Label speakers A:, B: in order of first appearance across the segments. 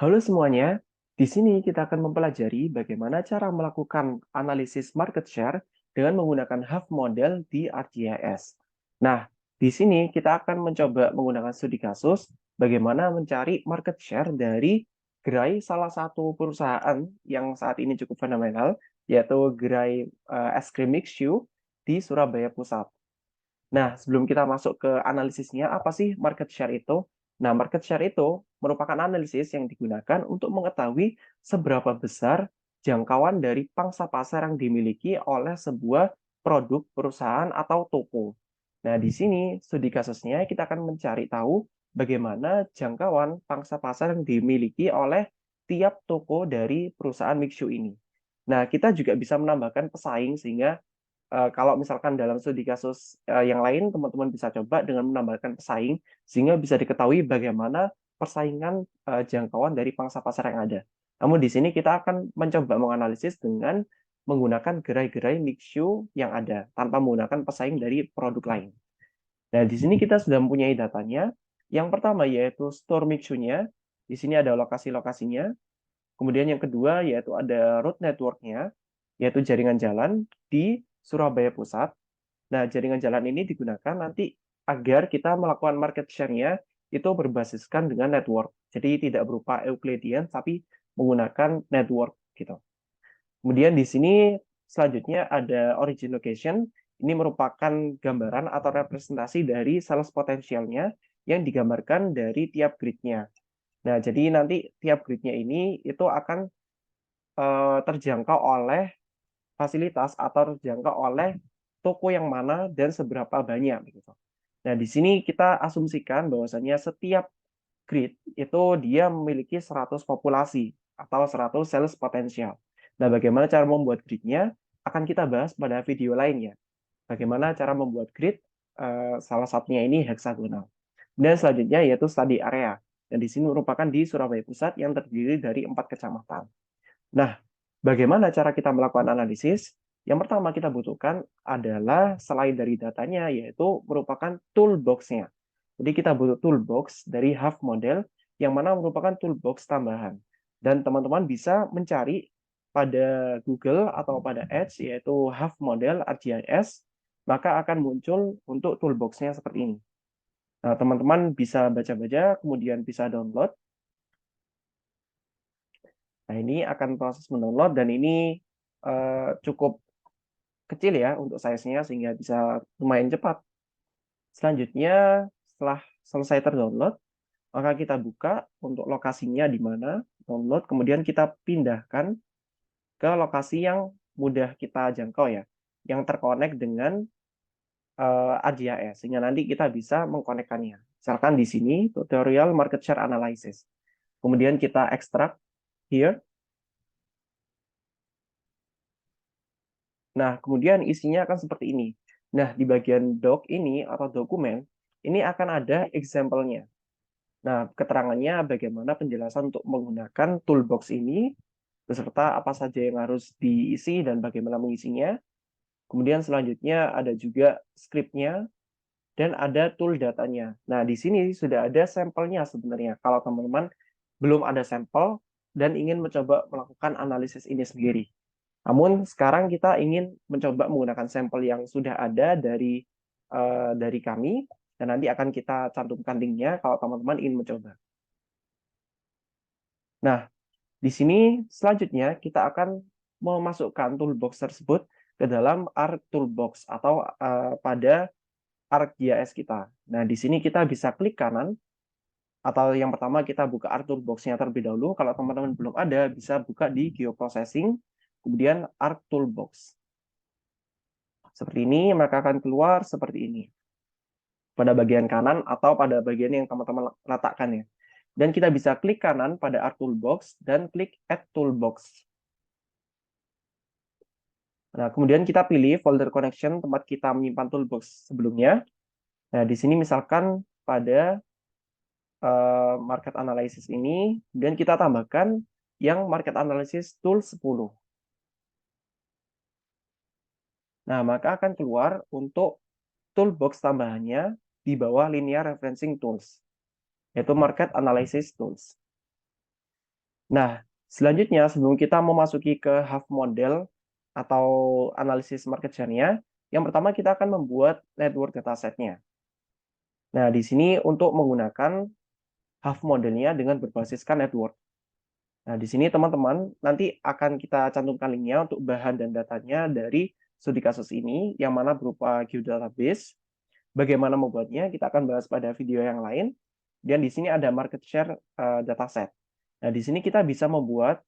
A: Halo semuanya, di sini kita akan mempelajari bagaimana cara melakukan analisis market share dengan menggunakan Half Model di ArcGIS. Nah, di sini kita akan mencoba menggunakan studi kasus bagaimana mencari market share dari gerai salah satu perusahaan yang saat ini cukup fenomenal, yaitu gerai es krim Mixu di Surabaya Pusat. Nah, sebelum kita masuk ke analisisnya, apa sih market share itu? Nah, market share itu merupakan analisis yang digunakan untuk mengetahui seberapa besar jangkauan dari pangsa pasar yang dimiliki oleh sebuah produk, perusahaan, atau toko. Nah, di sini studi kasusnya kita akan mencari tahu bagaimana jangkauan pangsa pasar yang dimiliki oleh tiap toko dari perusahaan Mixu ini. Nah, kita juga bisa menambahkan pesaing sehingga kalau misalkan dalam studi kasus yang lain, teman-teman bisa coba dengan menambahkan pesaing, sehingga bisa diketahui bagaimana persaingan jangkauan dari pangsa pasar yang ada. Namun di sini kita akan mencoba menganalisis dengan menggunakan gerai-gerai mixu yang ada, tanpa menggunakan pesaing dari produk lain. Nah, di sini kita sudah mempunyai datanya. Yang pertama yaitu store mixu-nya. Di sini ada lokasi-lokasinya. Kemudian yang kedua yaitu ada road network-nya, yaitu jaringan jalan di Surabaya Pusat. Nah, jaringan jalan ini digunakan nanti agar kita melakukan market share-nya itu berbasiskan dengan network. Jadi tidak berupa Euclidean, tapi menggunakan network gitu. Kemudian di sini selanjutnya ada origin location. Ini merupakan gambaran atau representasi dari sales potensialnya yang digambarkan dari tiap grid-nya. Nah, jadi nanti tiap grid-nya ini itu akan terjangkau oleh fasilitas atau terjangkau oleh toko yang mana dan seberapa banyak begitu. Nah, di sini kita asumsikan bahwasanya setiap grid itu dia memiliki 100 populasi atau 100 sales potensial. Nah, bagaimana cara membuat gridnya akan kita bahas pada video lainnya. Bagaimana cara membuat grid, salah satunya ini heksagonal. Dan selanjutnya yaitu study area. Dan di sini merupakan di Surabaya Pusat yang terdiri dari 4 kecamatan. Nah, bagaimana cara kita melakukan analisis? Yang pertama kita butuhkan adalah selain dari datanya, yaitu merupakan toolbox-nya. Jadi kita butuh toolbox dari Half Model, yang mana merupakan toolbox tambahan. Dan teman-teman bisa mencari pada Google atau pada Edge, yaitu Half Model ArcGIS, maka akan muncul untuk toolbox-nya seperti ini. Nah, teman-teman bisa baca-baca, kemudian bisa download. Nah, ini akan proses mendownload dan ini cukup kecil ya untuk size-nya sehingga bisa lumayan cepat. Selanjutnya, setelah selesai terdownload, maka kita buka untuk lokasinya di mana download, kemudian kita pindahkan ke lokasi yang mudah kita jangkau ya, yang terkonek dengan ArcGIS, sehingga nanti kita bisa mengkonekkannya. Misalkan di sini tutorial market share analysis. Kemudian kita ekstrak here. Nah, kemudian isinya akan seperti ini. Nah, di bagian doc ini atau dokumen, ini akan ada example-nya. Nah, keterangannya bagaimana penjelasan untuk menggunakan toolbox ini, beserta apa saja yang harus diisi dan bagaimana mengisinya. Kemudian selanjutnya ada juga script-nya dan ada tool datanya. Nah, di sini sudah ada sampelnya sebenarnya. Kalau teman-teman belum ada sampel dan ingin mencoba melakukan analisis ini sendiri. Namun sekarang kita ingin mencoba menggunakan sampel yang sudah ada dari kami dan nanti akan kita cantumkan linknya kalau teman-teman ingin mencoba. Nah, di sini selanjutnya kita akan memasukkan toolbox tersebut ke dalam Arc Toolbox atau pada ArcGIS kita. Nah, di sini kita bisa klik kanan atau yang pertama kita buka Arc Toolbox-nya terlebih dahulu. Kalau teman-teman belum ada, bisa buka di Geoprocessing, kemudian Arc Toolbox. Seperti ini, maka akan keluar seperti ini. Pada bagian kanan atau pada bagian yang teman-teman letakkan ya. Dan kita bisa klik kanan pada Art Toolbox dan klik Add Toolbox. Nah, kemudian kita pilih folder connection tempat kita menyimpan toolbox sebelumnya. Nah, di sini misalkan pada market analysis ini, dan kita tambahkan yang market analysis tool 10. Nah, maka akan keluar untuk toolbox tambahannya di bawah linear referencing tools, yaitu market analysis tools. Nah, selanjutnya sebelum kita memasuki ke half model atau analisis market share-nya, yang pertama kita akan membuat network dataset-nya. Nah, di sini untuk menggunakan half modelnya dengan berbasiskan network. Nah, di sini teman-teman nanti akan kita cantumkan linknya untuk bahan dan datanya dari studi kasus ini, yang mana berupa geodatabase. Bagaimana membuatnya, kita akan bahas pada video yang lain. Dan di sini ada market share dataset. Nah, di sini kita bisa membuat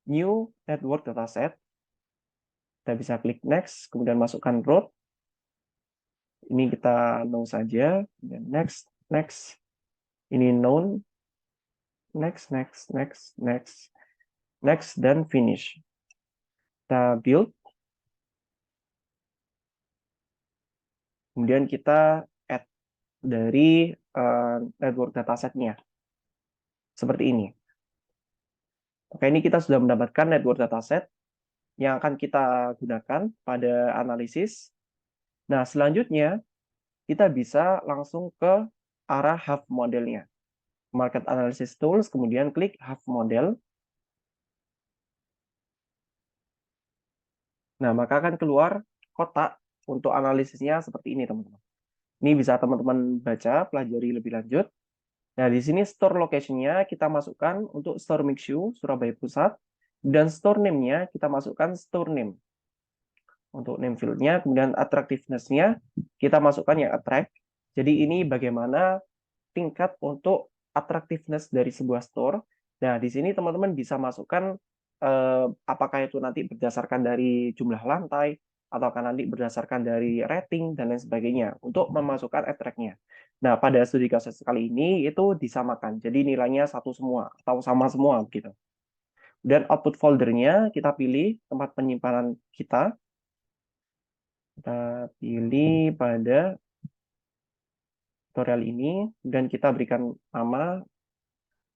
A: new network dataset. Kita bisa klik next, kemudian masukkan root. Ini kita no saja, dan next, next. Ini known, next, next, next, next, next, dan finish. Kita build, kemudian kita add dari network datasetnya. Seperti ini. Oke, ini kita sudah mendapatkan network dataset yang akan kita gunakan pada analisis. Nah, selanjutnya kita bisa langsung ke arah half modelnya. Market Analysis Tools, kemudian klik half model. Nah, maka akan keluar kotak untuk analisisnya seperti ini, teman-teman. Ini bisa teman-teman baca, pelajari lebih lanjut. Nah, di sini store location-nya kita masukkan untuk Store Mixu, Surabaya Pusat. Dan store name-nya kita masukkan store name. Untuk name field-nya, kemudian attractiveness-nya kita masukkan yang attract. Jadi ini bagaimana tingkat untuk attractiveness dari sebuah store. Nah, di sini teman-teman bisa masukkan apakah itu nanti berdasarkan dari jumlah lantai, ataukah nanti berdasarkan dari rating, dan lain sebagainya, untuk memasukkan attract-nya. Nah, pada studi kasus kali ini itu disamakan, jadi nilainya satu semua, atau sama semua, gitu. Dan output foldernya kita pilih tempat penyimpanan kita pilih pada tutorial ini, dan kita berikan nama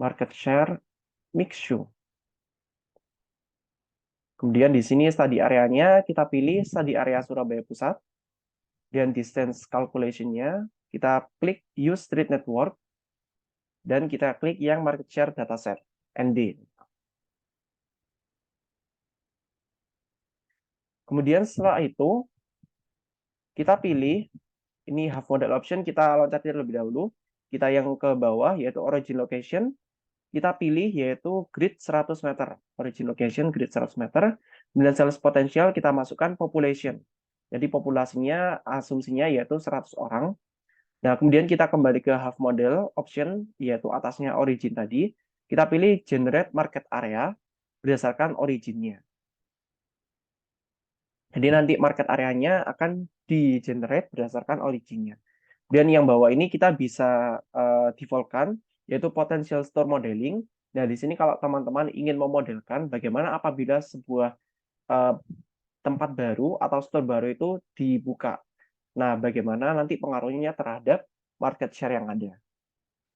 A: market share Mixu. Kemudian di sini study area-nya kita pilih study area Surabaya Pusat. Dan distance calculation-nya kita klik use street network. Dan kita klik yang market share dataset, ND. Kemudian setelah itu, kita pilih, ini half model option, kita loncat terlebih dahulu. Kita yang ke bawah, yaitu origin location. Kita pilih yaitu grid 100 meter. Origin location grid 100 meter. Kemudian sales potential kita masukkan population. Jadi populasinya, asumsinya yaitu 100 orang. Nah, kemudian kita kembali ke half model option, yaitu atasnya origin tadi. Kita pilih generate market area berdasarkan originnya. Jadi nanti market areanya akan di-generate berdasarkan originnya. Dan yang bawah ini kita bisa default-kan, yaitu potential store modeling. Nah, di sini kalau teman-teman ingin memodelkan bagaimana apabila sebuah tempat baru atau store baru itu dibuka. Nah, bagaimana nanti pengaruhnya terhadap market share yang ada.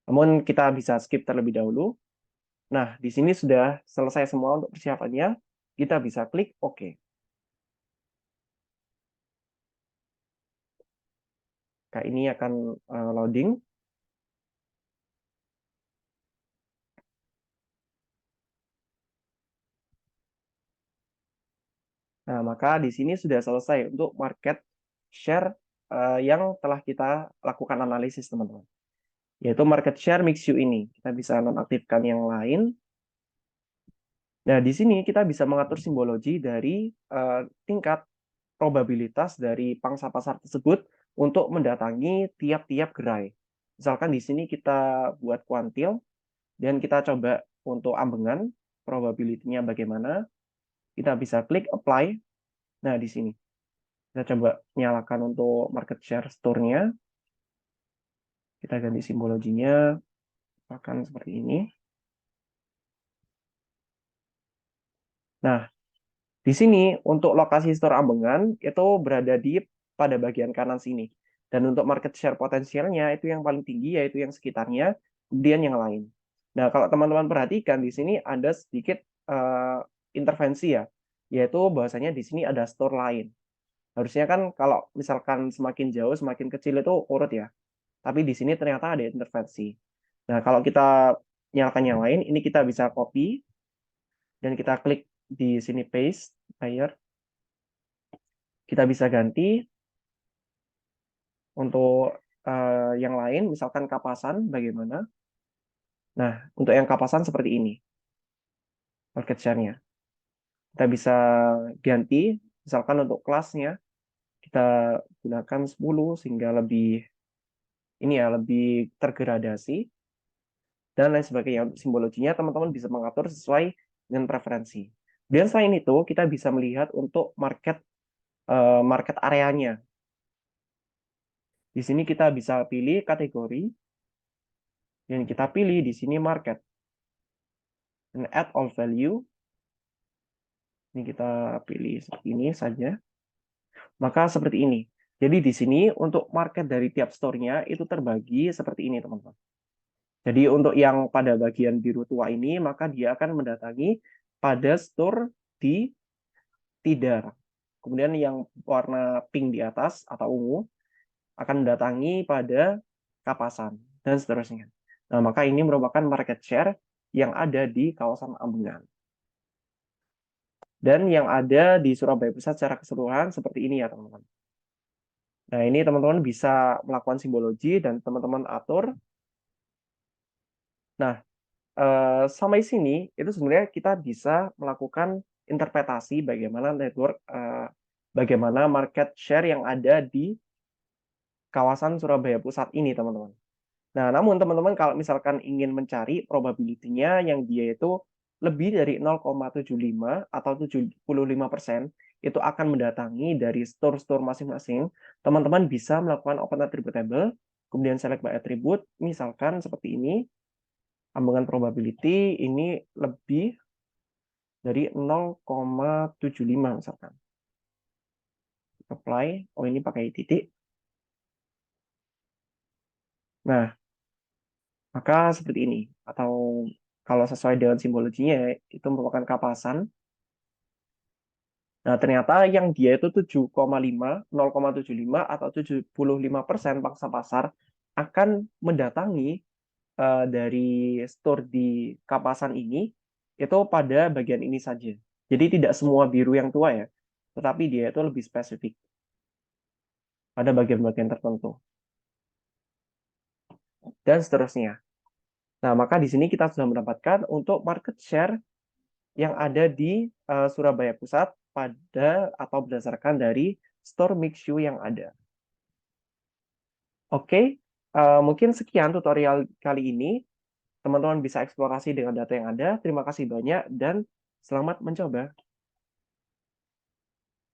A: Namun kita bisa skip terlebih dahulu. Nah, di sini sudah selesai semua untuk persiapannya. Kita bisa klik OK. Nah, ini akan loading. Nah, maka di sini sudah selesai untuk market share yang telah kita lakukan analisis, teman-teman. Yaitu market share Mixu ini. Kita bisa nonaktifkan yang lain. Nah, di sini kita bisa mengatur simbologi dari tingkat probabilitas dari pangsa pasar tersebut untuk mendatangi tiap-tiap gerai. Misalkan di sini kita buat kuantil, dan kita coba untuk ambengan, probability-nya bagaimana. Kita bisa klik apply. Nah, di sini. Kita coba nyalakan untuk market share store-nya. Kita ganti simbologinya, akan seperti ini. Nah, di sini untuk lokasi store ambengan itu berada di pada bagian kanan sini. Dan untuk market share potensialnya itu yang paling tinggi, yaitu yang sekitarnya, kemudian yang lain. Nah, kalau teman-teman perhatikan di sini ada sedikit intervensi ya, yaitu bahwasanya di sini ada store lain. Harusnya kan kalau misalkan semakin jauh, semakin kecil itu urut ya. Tapi di sini ternyata ada intervensi. Nah, kalau kita nyalakan yang lain, ini kita bisa copy dan kita klik di sini paste layer. Kita bisa ganti untuk yang lain, misalkan kapasan bagaimana. Nah, untuk yang kapasan seperti ini market share-nya. Kita bisa ganti, misalkan untuk kelasnya kita gunakan 10 sehingga lebih ini ya, lebih tergradasi dan lain sebagainya. Untuk simbologinya teman-teman bisa mengatur sesuai dengan preferensi. Dan selain itu, kita bisa melihat untuk market areanya. Di sini kita bisa pilih kategori dan kita pilih di sini market. Dan add all value. Ini kita pilih seperti ini saja. Maka seperti ini. Jadi di sini untuk market dari tiap store-nya itu terbagi seperti ini, teman-teman. Jadi untuk yang pada bagian biru tua ini, maka dia akan mendatangi pada store di Tidar. Kemudian yang warna pink di atas atau ungu akan mendatangi pada Kapasan, dan seterusnya. Nah, maka ini merupakan market share yang ada di kawasan Ambengan. Dan yang ada di Surabaya Pusat secara keseluruhan seperti ini ya, teman-teman. Nah, ini teman-teman bisa melakukan simbologi dan teman-teman atur. Nah, sampai sini itu sebenarnya kita bisa melakukan interpretasi bagaimana network, bagaimana market share yang ada di kawasan Surabaya Pusat ini, teman-teman. Nah, namun teman-teman kalau misalkan ingin mencari probability-nya yang dia itu lebih dari 0,75 atau 75%, itu akan mendatangi dari store-store masing-masing, teman-teman bisa melakukan open attribute table, kemudian select by attribute, misalkan seperti ini, Ambengan probability ini lebih dari 0,75 misalkan. Apply, oh ini pakai titik. Nah, maka seperti ini. Atau kalau sesuai dengan simbologinya, itu merupakan kapasan. Nah, ternyata yang dia itu 7,5, 0,75 atau 75% pangsa pasar akan mendatangi dari store di kapasan ini itu pada bagian ini saja. Jadi tidak semua biru yang tua ya, tetapi dia itu lebih spesifik pada bagian-bagian tertentu dan seterusnya. Nah, maka di sini kita sudah mendapatkan untuk market share yang ada di Surabaya Pusat pada atau berdasarkan dari store mixu yang ada. Oke, mungkin sekian tutorial kali ini. Teman-teman bisa eksplorasi dengan data yang ada. Terima kasih banyak dan selamat mencoba.